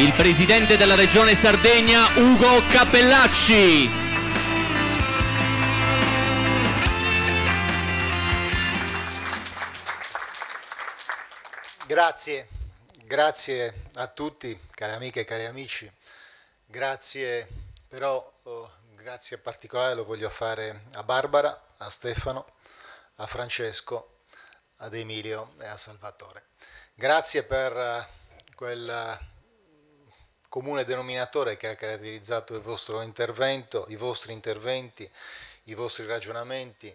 il presidente della Regione Sardegna Ugo Cappellacci. Grazie a tutti, cari amiche e cari amici. Grazie particolare lo voglio fare a Barbara, a Stefano, a Francesco, ad Emilio e a Salvatore. Grazie per quel comune denominatore che ha caratterizzato il vostro intervento, i vostri interventi, i vostri ragionamenti,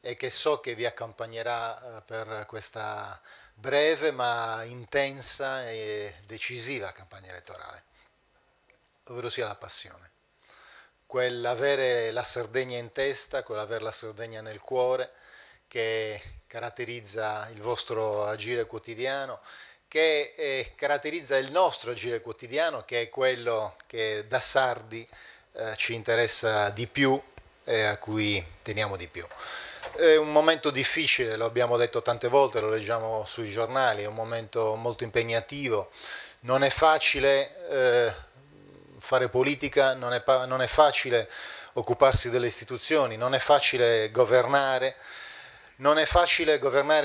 e che so che vi accompagnerà per questa breve ma intensa e decisiva campagna elettorale, ovvero sia la passione, quell'avere la Sardegna in testa, quell'avere la Sardegna nel cuore, che caratterizza il vostro agire quotidiano, che caratterizza il nostro agire quotidiano, che è quello che da sardi ci interessa di più e a cui teniamo di più. È un momento difficile, lo abbiamo detto tante volte, lo leggiamo sui giornali, è un momento molto impegnativo, non è facile fare politica, non è facile occuparsi delle istituzioni, non è facile governare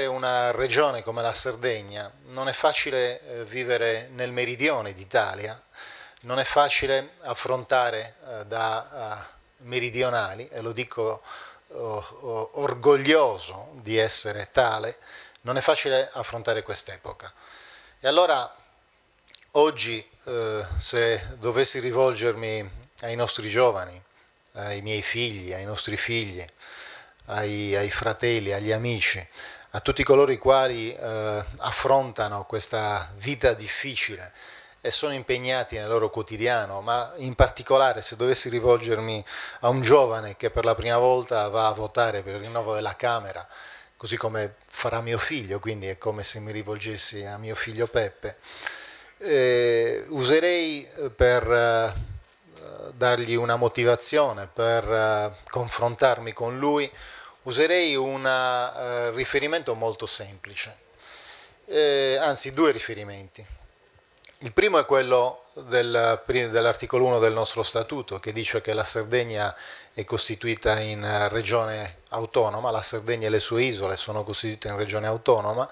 una regione come la Sardegna, non è facile vivere nel meridione d'Italia, non è facile affrontare da meridionali, e lo dico orgoglioso di essere tale, non è facile affrontare quest'epoca. E allora oggi, se dovessi rivolgermi ai nostri giovani, ai miei figli, ai nostri figli, ai fratelli, agli amici, a tutti coloro i quali affrontano questa vita difficile e sono impegnati nel loro quotidiano, ma in particolare se dovessi rivolgermi a un giovane che per la prima volta va a votare per il rinnovo della Camera, così come farà mio figlio, quindi è come se mi rivolgessi a mio figlio Peppe, userei per dargli una motivazione, per confrontarmi con lui, userei un riferimento molto semplice, anzi due riferimenti. Il primo è quello dell'articolo 1 del nostro statuto, che dice che la Sardegna è costituita in regione autonoma, la Sardegna e le sue isole sono costituite in regione autonoma,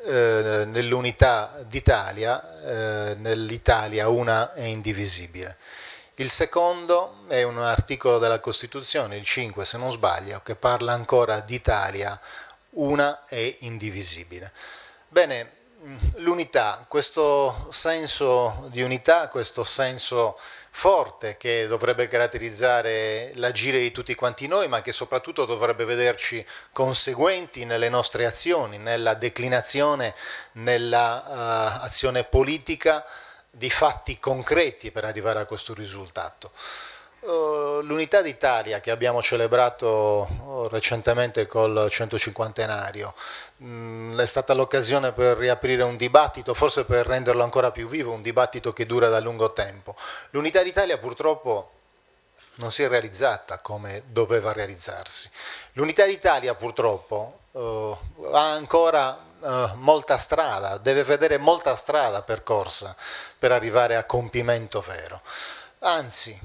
nell'unità d'Italia, nell'Italia una è indivisibile. Il secondo è un articolo della Costituzione, il 5 se non sbaglio, che parla ancora d'Italia una e indivisibile. Bene, l'unità, questo senso di unità, questo senso forte che dovrebbe caratterizzare l'agire di tutti quanti noi, ma che soprattutto dovrebbe vederci conseguenti nelle nostre azioni, nella declinazione, nella azione politica di fatti concreti per arrivare a questo risultato. L'unità d'Italia che abbiamo celebrato recentemente col 150enario è stata l'occasione per riaprire un dibattito, forse per renderlo ancora più vivo, un dibattito che dura da lungo tempo. L'unità d'Italia purtroppo non si è realizzata come doveva realizzarsi. L'unità d'Italia purtroppo ha ancora molta strada, deve vedere molta strada percorsa per arrivare a compimento vero. Anzi,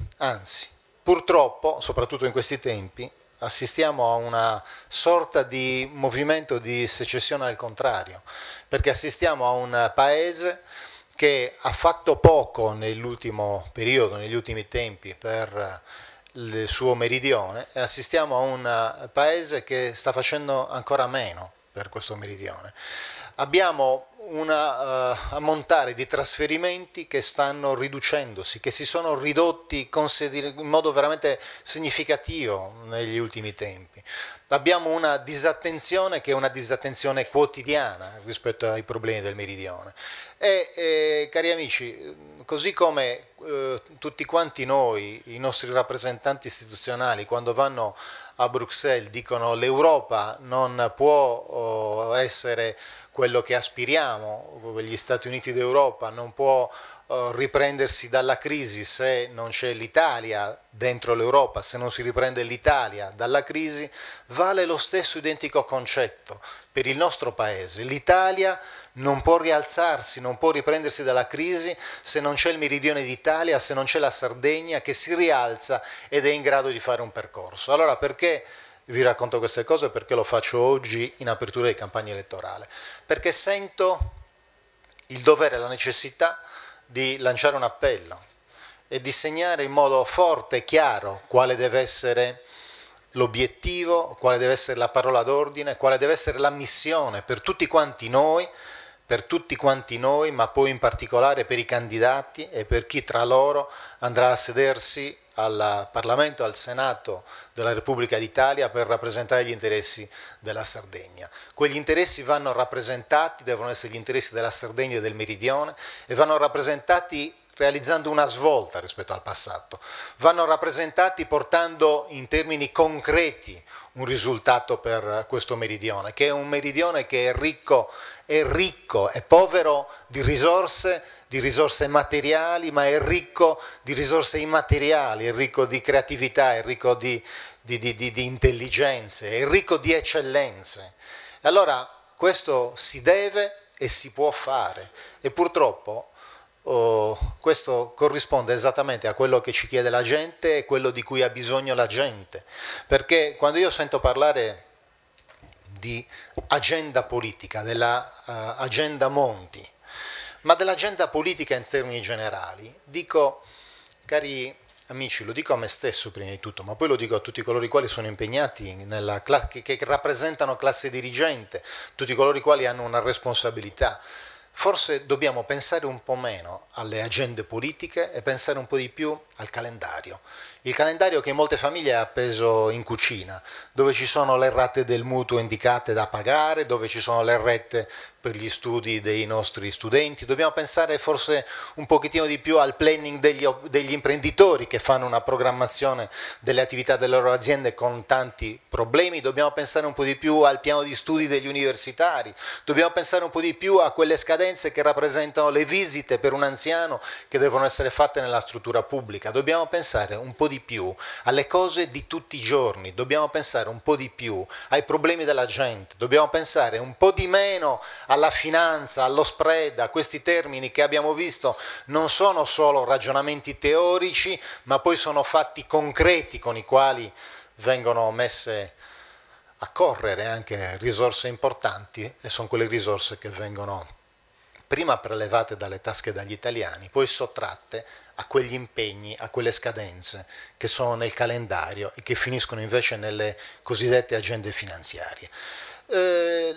purtroppo, soprattutto in questi tempi, assistiamo a una sorta di movimento di secessione al contrario, perché assistiamo a un paese che ha fatto poco nell'ultimo periodo, negli ultimi tempi, per il suo meridione, e assistiamo a un paese che sta facendo ancora meno per questo meridione. Abbiamo un ammontare di trasferimenti che stanno riducendosi, che si sono ridotti in modo veramente significativo negli ultimi tempi. Abbiamo una disattenzione che è una disattenzione quotidiana rispetto ai problemi del meridione. E cari amici, così come tutti quanti noi, i nostri rappresentanti istituzionali, quando vanno a Bruxelles dicono l'Europa non può essere quello che aspiriamo, gli Stati Uniti d'Europa non può riprendersi dalla crisi se non c'è l'Italia dentro l'Europa, se non si riprende l'Italia dalla crisi, vale lo stesso identico concetto per il nostro paese. L'Italia non può rialzarsi, non può riprendersi dalla crisi se non c'è il meridione d'Italia, se non c'è la Sardegna che si rialza ed è in grado di fare un percorso. Allora perché vi racconto queste cose? Perché lo faccio oggi in apertura di campagna elettorale? Perché sento il dovere e la necessità di lanciare un appello e di segnare in modo forte e chiaro quale deve essere l'obiettivo, quale deve essere la parola d'ordine, quale deve essere la missione per tutti quanti noi, ma poi in particolare per i candidati e per chi tra loro andrà a sedersi al Parlamento, al Senato della Repubblica d'Italia per rappresentare gli interessi della Sardegna. Quegli interessi vanno rappresentati, devono essere gli interessi della Sardegna e del Meridione, e vanno rappresentati realizzando una svolta rispetto al passato, vanno rappresentati portando in termini concreti un risultato per questo meridione, che è un meridione che è ricco, è povero di risorse materiali, ma è ricco di risorse immateriali, è ricco di creatività, è ricco di intelligenze, è ricco di eccellenze. Allora questo si deve e si può fare, e purtroppo questo corrisponde esattamente a quello che ci chiede la gente e quello di cui ha bisogno la gente, perché quando io sento parlare di agenda politica, della agenda Monti, ma dell'agenda politica in termini generali, dico, cari amici, lo dico a me stesso prima di tutto, ma poi lo dico a tutti coloro i quali sono impegnati che rappresentano classe dirigente, tutti coloro i quali hanno una responsabilità. Forse dobbiamo pensare un po' meno alle agende politiche e pensare un po' di più al calendario. Il calendario che in molte famiglie è appeso in cucina, dove ci sono le rate del mutuo indicate da pagare, dove ci sono le rette per gli studi dei nostri studenti. Dobbiamo pensare forse un pochettino di più al planning degli imprenditori che fanno una programmazione delle attività delle loro aziende con tanti problemi. Dobbiamo pensare un po' di più al piano di studi degli universitari. Dobbiamo pensare un po' di più a quelle scadenze che rappresentano le visite per un anziano che devono essere fatte nella struttura pubblica. Dobbiamo pensare un po' di più alle cose di tutti i giorni. Dobbiamo pensare un po' di più ai problemi della gente. Dobbiamo pensare un po' di meno alla finanza, allo spread, a questi termini che abbiamo visto non sono solo ragionamenti teorici, ma poi sono fatti concreti con i quali vengono messe a correre anche risorse importanti, e sono quelle risorse che vengono prima prelevate dalle tasche dagli italiani, poi sottratte a quegli impegni, a quelle scadenze che sono nel calendario e che finiscono invece nelle cosiddette agende finanziarie.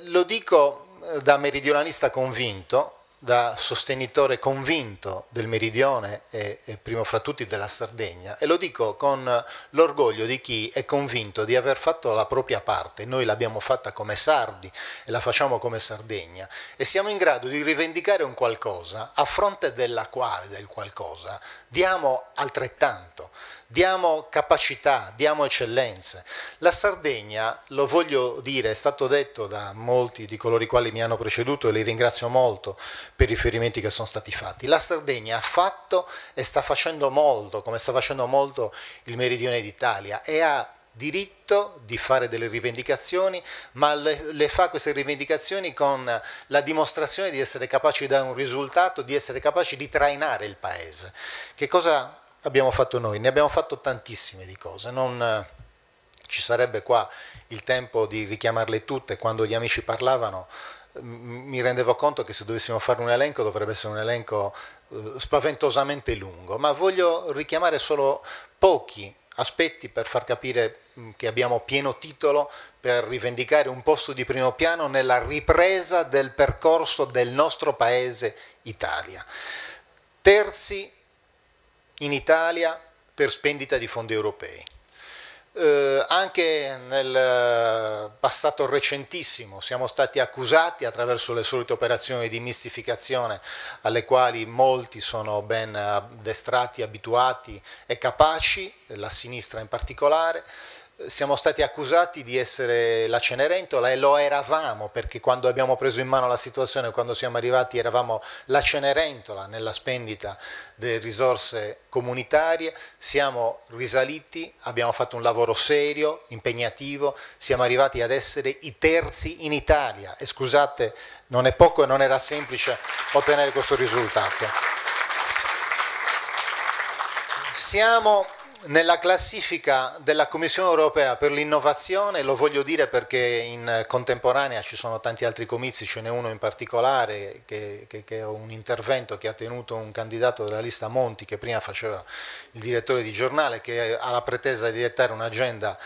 Lo dico da meridionalista convinto, da sostenitore convinto del Meridione e primo fra tutti della Sardegna, e lo dico con l'orgoglio di chi è convinto di aver fatto la propria parte. Noi l'abbiamo fatta come sardi e la facciamo come Sardegna, e siamo in grado di rivendicare un qualcosa a fronte del qualcosa diamo altrettanto. Diamo capacità, diamo eccellenze. La Sardegna, lo voglio dire, è stato detto da molti di coloro i quali mi hanno preceduto e li ringrazio molto per i riferimenti che sono stati fatti. La Sardegna ha fatto e sta facendo molto, come sta facendo molto il Meridione d'Italia, e ha diritto di fare delle rivendicazioni, ma le fa queste rivendicazioni con la dimostrazione di essere capaci di dare un risultato, di essere capaci di trainare il paese. Che cosa abbiamo fatto noi? Ne abbiamo fatto tantissime di cose, non ci sarebbe qua il tempo di richiamarle tutte. Quando gli amici parlavano mi rendevo conto che se dovessimo fare un elenco dovrebbe essere un elenco spaventosamente lungo, ma voglio richiamare solo pochi aspetti per far capire che abbiamo pieno titolo per rivendicare un posto di primo piano nella ripresa del percorso del nostro paese Italia. Terzi in Italia per spendita di fondi europei. Anche nel passato recentissimo siamo stati accusati attraverso le solite operazioni di mistificazione alle quali molti sono ben addestrati, abituati e capaci, la sinistra in particolare. Siamo stati accusati di essere la Cenerentola e lo eravamo, perché quando abbiamo preso in mano la situazione, quando siamo arrivati, eravamo la Cenerentola nella spendita delle risorse comunitarie. Siamo risaliti, abbiamo fatto un lavoro serio, impegnativo, siamo arrivati ad essere i terzi in Italia e scusate, non è poco e non era semplice ottenere questo risultato. Siamo nella classifica della Commissione Europea per l'innovazione, lo voglio dire perché in contemporanea ci sono tanti altri comizi, ce n'è uno in particolare che è un intervento che ha tenuto un candidato della lista Monti, che prima faceva il direttore di giornale, che ha la pretesa di dettare un'agenda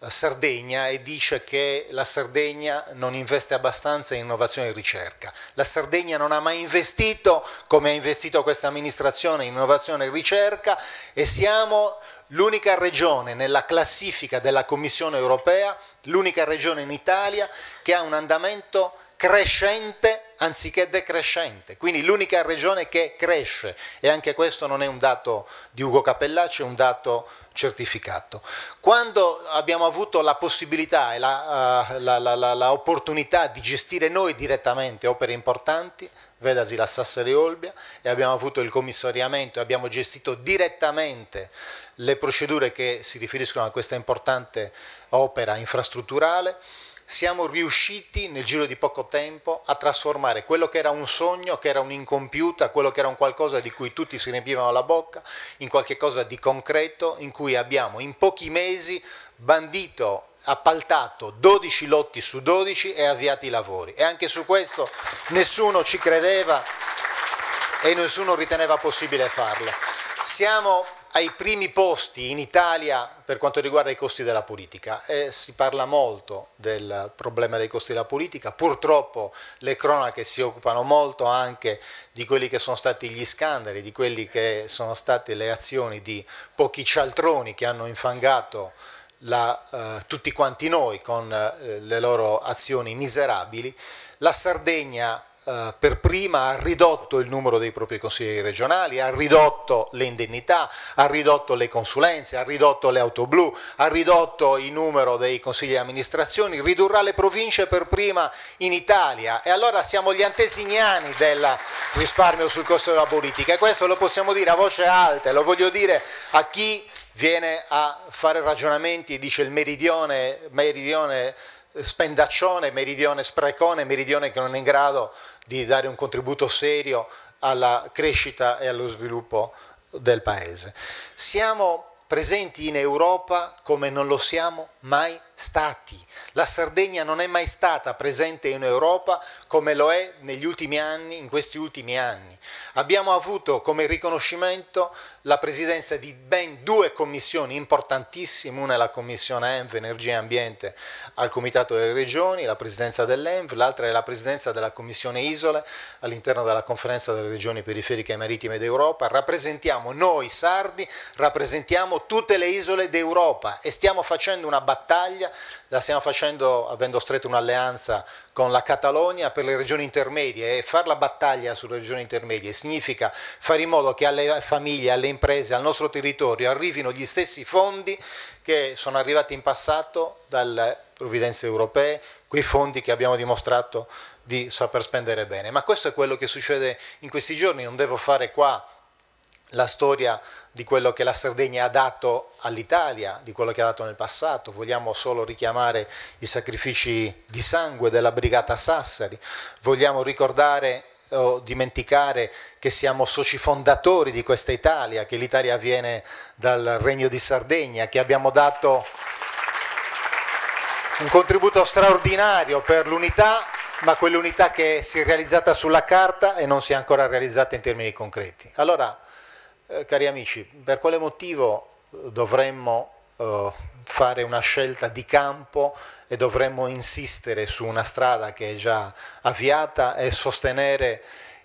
Sardegna e dice che la Sardegna non investe abbastanza in innovazione e ricerca. La Sardegna non ha mai investito come ha investito questa amministrazione in innovazione e ricerca e siamo l'unica regione nella classifica della Commissione Europea, l'unica regione in Italia che ha un andamento crescente anziché decrescente, quindi l'unica regione che cresce, e anche questo non è un dato di Ugo Capellacci, è un dato certificato. Quando abbiamo avuto la possibilità e l'opportunità di gestire noi direttamente opere importanti, vedasi la Sassari Olbia, e abbiamo avuto il commissariamento e abbiamo gestito direttamente le procedure che si riferiscono a questa importante opera infrastrutturale, siamo riusciti nel giro di poco tempo a trasformare quello che era un sogno, che era un'incompiuta, quello che era un qualcosa di cui tutti si riempivano la bocca, in qualche cosa di concreto, in cui abbiamo in pochi mesi bandito, appaltato 12 lotti su 12 e avviati i lavori. E anche su questo nessuno ci credeva e nessuno riteneva possibile farlo. Siamo ai primi posti in Italia per quanto riguarda i costi della politica e si parla molto del problema dei costi della politica, purtroppo le cronache si occupano molto anche di quelli che sono stati gli scandali, di quelli che sono state le azioni di pochi cialtroni che hanno infangato tutti quanti noi con le loro azioni miserabili. La Sardegna per prima ha ridotto il numero dei propri consiglieri regionali, ha ridotto le indennità, ha ridotto le consulenze, ha ridotto le auto blu, ha ridotto il numero dei consigli di amministrazione, ridurrà le province per prima in Italia e allora siamo gli antesignani del risparmio sul costo della politica e questo lo possiamo dire a voce alta, lo voglio dire a chi viene a fare ragionamenti e dice il meridione spendaccione, meridione sprecone, meridione che non è in grado di dare un contributo serio alla crescita e allo sviluppo del Paese. Siamo presenti in Europa come non lo siamo mai stati. La Sardegna non è mai stata presente in Europa come lo è negli ultimi anni, in questi ultimi anni. Abbiamo avuto come riconoscimento la presidenza di ben 2 commissioni importantissime, una è la commissione ENV, Energia e Ambiente, al Comitato delle Regioni, la presidenza dell'ENV, l'altra è la presidenza della commissione Isole all'interno della Conferenza delle Regioni Periferiche e Marittime d'Europa. Rappresentiamo noi sardi, rappresentiamo tutte le isole d'Europa e stiamo facendo una battaglia, la stiamo facendo avendo stretto un'alleanza con la Catalogna per le regioni intermedie e fare la battaglia sulle regioni intermedie significa fare in modo che alle famiglie, alle imprese, al nostro territorio arrivino gli stessi fondi che sono arrivati in passato dalle provvidenze europee, quei fondi che abbiamo dimostrato di saper spendere bene. Ma questo è quello che succede in questi giorni, non devo fare qua la storia di quello che la Sardegna ha dato all'Italia, di quello che ha dato nel passato, vogliamo solo richiamare i sacrifici di sangue della Brigata Sassari, vogliamo ricordare o dimenticare che siamo soci fondatori di questa Italia, che l'Italia viene dal Regno di Sardegna, che abbiamo dato un contributo straordinario per l'unità, ma quell'unità che si è realizzata sulla carta e non si è ancora realizzata in termini concreti. Allora, cari amici, per quale motivo dovremmo fare una scelta di campo e dovremmo insistere su una strada che è già avviata e sostenere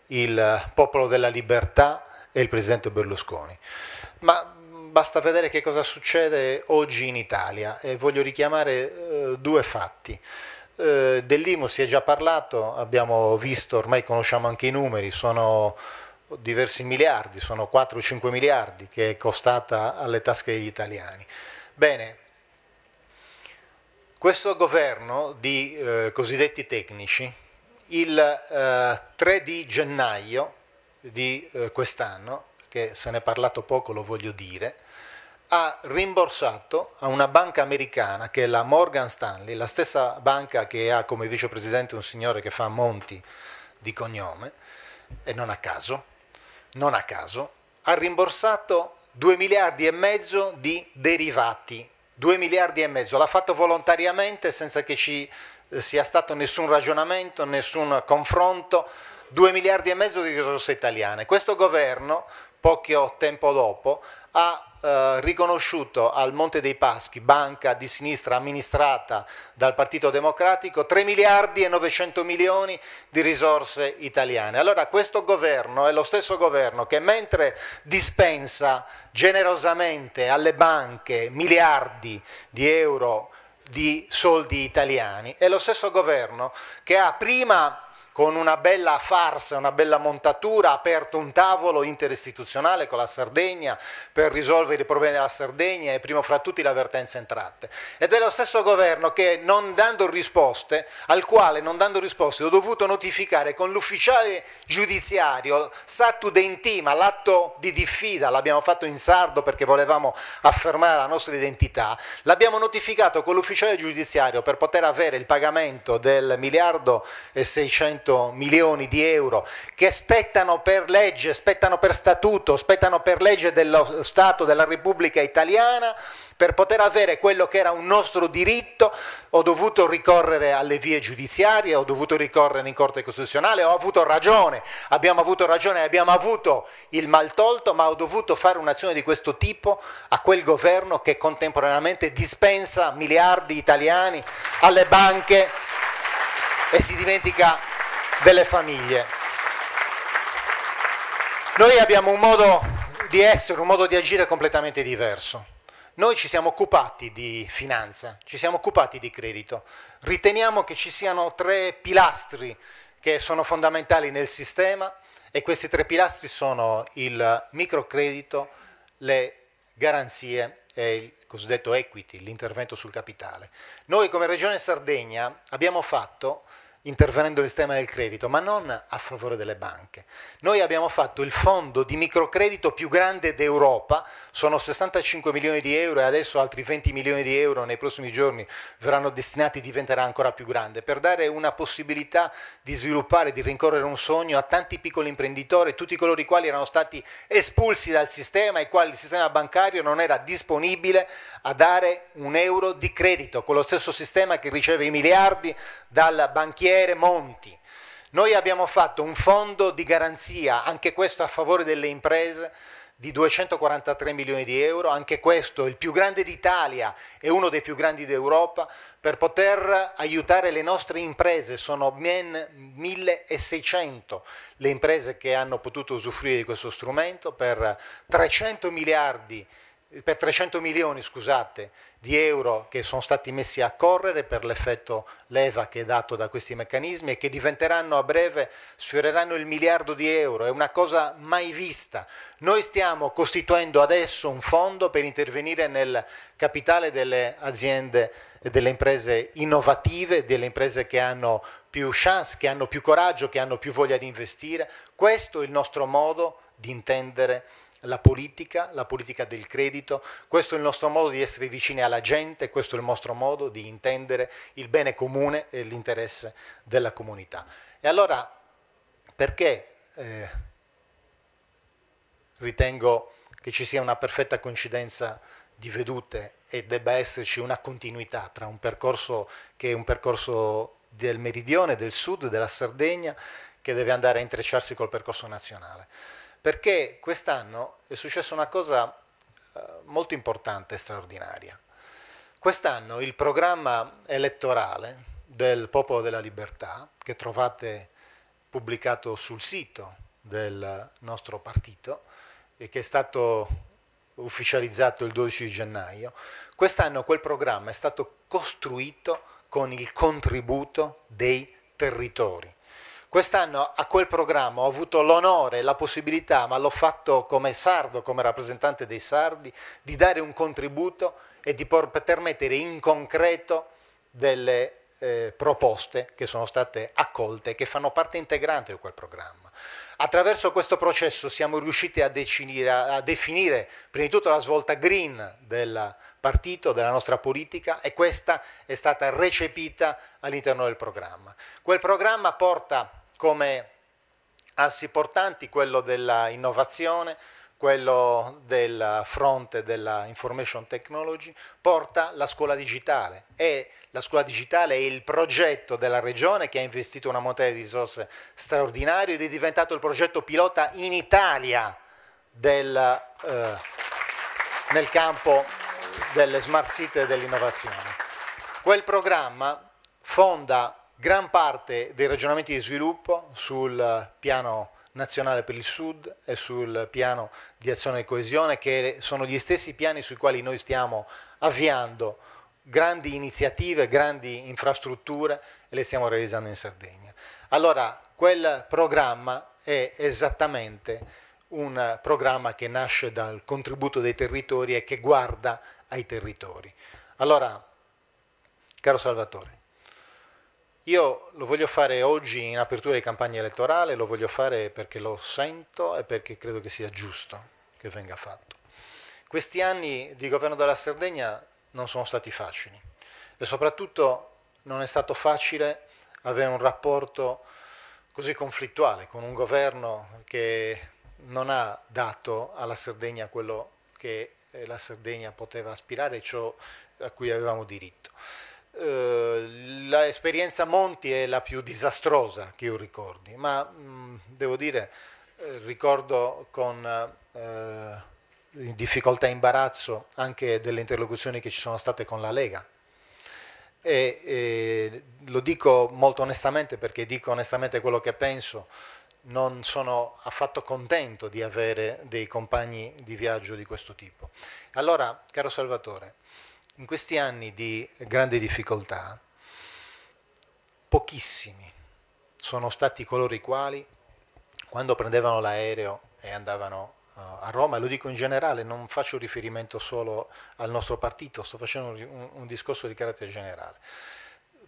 il Popolo della Libertà e il Presidente Berlusconi? Ma basta vedere che cosa succede oggi in Italia e voglio richiamare due fatti. Dell'IMU si è già parlato, abbiamo visto, ormai conosciamo anche i numeri, sono diversi miliardi, sono 4-5 miliardi che è costata alle tasche degli italiani. Bene, questo governo di cosiddetti tecnici, il 3 di gennaio di quest'anno, che se ne è parlato poco, lo voglio dire, ha rimborsato a una banca americana che è la Morgan Stanley, la stessa banca che ha come vicepresidente un signore che fa Monti di cognome, e non a caso, ha rimborsato 2 miliardi e mezzo di derivati, 2 miliardi e mezzo, l'ha fatto volontariamente senza che ci sia stato nessun ragionamento, nessun confronto, 2 miliardi e mezzo di risorse italiane. Questo governo, poco tempo dopo, ha riconosciuto al Monte dei Paschi, banca di sinistra amministrata dal Partito Democratico, 3 miliardi e 900 milioni di risorse italiane. Allora questo governo è lo stesso governo che mentre dispensa generosamente alle banche miliardi di euro di soldi italiani, è lo stesso governo che ha prima, con una bella farsa, una bella montatura, ha aperto un tavolo interistituzionale con la Sardegna per risolvere i problemi della Sardegna e primo fra tutti la vertenza entrate. Ed è lo stesso governo che al quale non dando risposte ho dovuto notificare con l'ufficiale giudiziario statu dentima, l'atto di diffida, l'abbiamo fatto in sardo perché volevamo affermare la nostra identità, l'abbiamo notificato con l'ufficiale giudiziario per poter avere il pagamento del 1.600.000.000 milioni di euro che spettano per legge, spettano per statuto, spettano per legge dello Stato della Repubblica Italiana. Per poter avere quello che era un nostro diritto ho dovuto ricorrere alle vie giudiziarie, ho dovuto ricorrere in Corte Costituzionale, ho avuto ragione, abbiamo avuto ragione, abbiamo avuto il maltolto, ma ho dovuto fare un'azione di questo tipo a quel governo che contemporaneamente dispensa miliardi italiani alle banche e si dimentica delle famiglie. Noi abbiamo un modo di essere, un modo di agire completamente diverso. Noi ci siamo occupati di finanza, ci siamo occupati di credito. Riteniamo che ci siano 3 pilastri che sono fondamentali nel sistema e questi 3 pilastri sono il microcredito, le garanzie e il cosiddetto equity, l'intervento sul capitale. Noi come Regione Sardegna abbiamo fatto, intervenendo nel sistema del credito, ma non a favore delle banche. Noi abbiamo fatto il fondo di microcredito più grande d'Europa, sono 65 milioni di euro e adesso altri 20 milioni di euro nei prossimi giorni verranno destinati, diventerà ancora più grande, per dare una possibilità di sviluppare, di rincorrere un sogno a tanti piccoli imprenditori, tutti coloro i quali erano stati espulsi dal sistema, ai quali il sistema bancario non era disponibile a dare un euro di credito, con lo stesso sistema che riceve i miliardi dal banchiere Monti. Noi abbiamo fatto un fondo di garanzia, anche questo a favore delle imprese, di 243 milioni di euro, anche questo il più grande d'Italia e uno dei più grandi d'Europa, per poter aiutare le nostre imprese. Sono ben 1600 le imprese che hanno potuto usufruire di questo strumento per 300 milioni, scusate, di euro che sono stati messi a correre per l'effetto leva che è dato da questi meccanismi e che diventeranno a breve, sfioreranno il 1 miliardo di euro, è una cosa mai vista. Noi stiamo costituendo adesso un fondo per intervenire nel capitale delle aziende e delle imprese innovative, delle imprese che hanno più chance, che hanno più coraggio, che hanno più voglia di investire. Questo è il nostro modo di intendere la politica del credito, questo è il nostro modo di essere vicini alla gente, questo è il nostro modo di intendere il bene comune e l'interesse della comunità. E allora perché ritengo che ci sia una perfetta coincidenza di vedute e debba esserci una continuità tra un percorso che è un percorso del meridione, del sud, della Sardegna, che deve andare a intrecciarsi col percorso nazionale? Perché quest'anno è successa una cosa molto importante e straordinaria. Quest'anno il programma elettorale del Popolo della Libertà, che trovate pubblicato sul sito del nostro partito e che è stato ufficializzato il 12 gennaio, quest'anno quel programma è stato costruito con il contributo dei territori. Quest'anno a quel programma ho avuto l'onore e la possibilità, ma l'ho fatto come sardo, come rappresentante dei sardi, di dare un contributo e di poter mettere in concreto delle proposte che sono state accolte, che fanno parte integrante di quel programma. Attraverso questo processo siamo riusciti a definire prima di tutto la svolta green del partito, della nostra politica, e questa è stata recepita all'interno del programma. Quel programma porta come assi portanti quello della innovazione, quello del fronte della information technology, porta la scuola digitale, e la scuola digitale è il progetto della regione che ha investito una mole di risorse straordinario ed è diventato il progetto pilota in Italia nel campo delle smart city e dell'innovazione. Quel programma fonda gran parte dei ragionamenti di sviluppo sul piano nazionale per il Sud e sul piano di azione e coesione, che sono gli stessi piani sui quali noi stiamo avviando grandi iniziative, grandi infrastrutture, e le stiamo realizzando in Sardegna. Allora, quel programma è esattamente un programma che nasce dal contributo dei territori e che guarda ai territori. Allora, caro Salvatore, io lo voglio fare oggi in apertura di campagna elettorale, lo voglio fare perché lo sento e perché credo che sia giusto che venga fatto. Questi anni di governo della Sardegna non sono stati facili e soprattutto non è stato facile avere un rapporto così conflittuale con un governo che non ha dato alla Sardegna quello che la Sardegna poteva aspirare e ciò a cui avevamo diritto. L'esperienza Monti è la più disastrosa che io ricordi, ma devo dire, ricordo con difficoltà e imbarazzo anche delle interlocuzioni che ci sono state con la Lega, e lo dico molto onestamente, perché dico onestamente quello che penso. Non sono affatto contento di avere dei compagni di viaggio di questo tipo. Allora, caro Salvatore, in questi anni di grande difficoltà, pochissimi sono stati coloro i quali, quando prendevano l'aereo e andavano a Roma, e lo dico in generale, non faccio riferimento solo al nostro partito, sto facendo un discorso di carattere generale,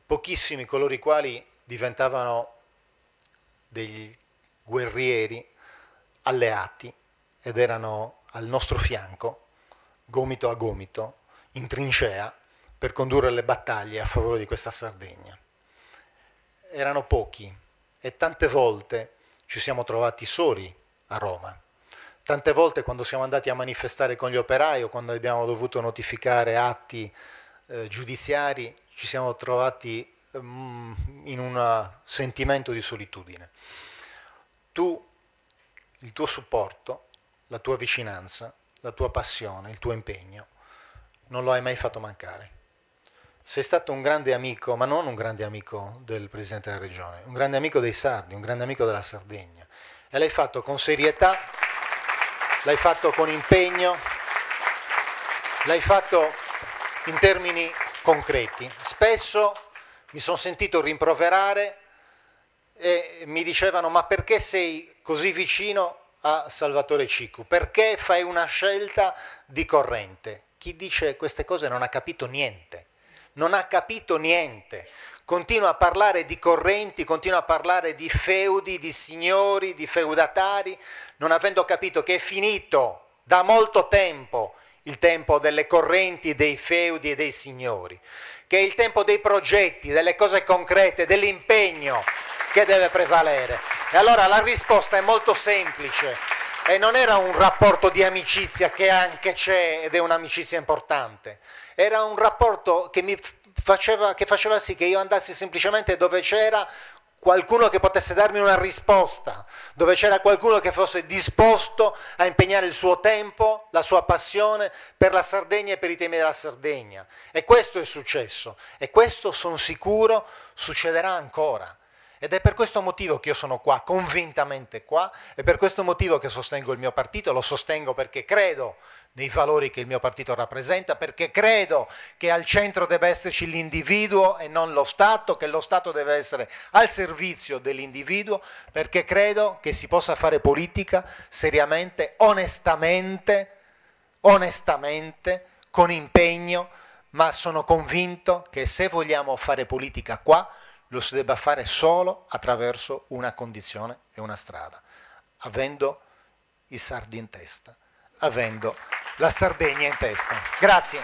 pochissimi coloro i quali diventavano degli guerrieri alleati ed erano al nostro fianco, gomito a gomito, in trincea, per condurre le battaglie a favore di questa Sardegna. Erano pochi e tante volte ci siamo trovati soli a Roma. Tante volte, quando siamo andati a manifestare con gli operai o quando abbiamo dovuto notificare atti giudiziari, ci siamo trovati in un sentimento di solitudine. Tu, il tuo supporto, la tua vicinanza, la tua passione, il tuo impegno, non lo hai mai fatto mancare. Sei stato un grande amico, ma non un grande amico del Presidente della Regione, un grande amico dei sardi, un grande amico della Sardegna. E l'hai fatto con serietà, l'hai fatto con impegno, l'hai fatto in termini concreti. Spesso mi sono sentito rimproverare e mi dicevano: ma perché sei così vicino a Salvatore Cicu? Perché fai una scelta di corrente? Chi dice queste cose non ha capito niente, non ha capito niente. Continua a parlare di correnti, continua a parlare di feudi, di signori, di feudatari, non avendo capito che è finito da molto tempo il tempo delle correnti, dei feudi e dei signori, che è il tempo dei progetti, delle cose concrete, dell'impegno che deve prevalere. E allora la risposta è molto semplice, e non era un rapporto di amicizia, che anche c'è ed è un'amicizia importante, era un rapporto che faceva sì che io andassi semplicemente dove c'era qualcuno che potesse darmi una risposta, dove c'era qualcuno che fosse disposto a impegnare il suo tempo, la sua passione per la Sardegna e per i temi della Sardegna. E questo è successo, e questo sono sicuro succederà ancora. Ed è per questo motivo che io sono qua, convintamente qua, è per questo motivo che sostengo il mio partito, lo sostengo perché credo nei valori che il mio partito rappresenta, perché credo che al centro deve esserci l'individuo e non lo Stato, che lo Stato deve essere al servizio dell'individuo, perché credo che si possa fare politica seriamente, onestamente, con impegno, ma sono convinto che se vogliamo fare politica qua, lo si debba fare solo attraverso una condizione e una strada, avendo i sardi in testa, avendo la Sardegna in testa. Grazie.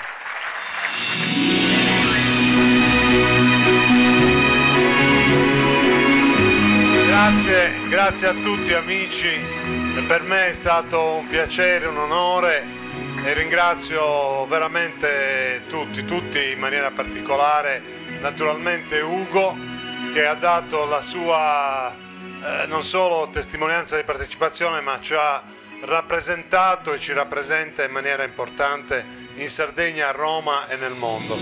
Grazie a tutti amici, per me è stato un piacere, un onore e ringrazio veramente tutti in maniera particolare, naturalmente Ugo, che ha dato la sua non solo testimonianza di partecipazione, ma ci ha rappresentato e ci rappresenta in maniera importante in Sardegna, a Roma e nel mondo.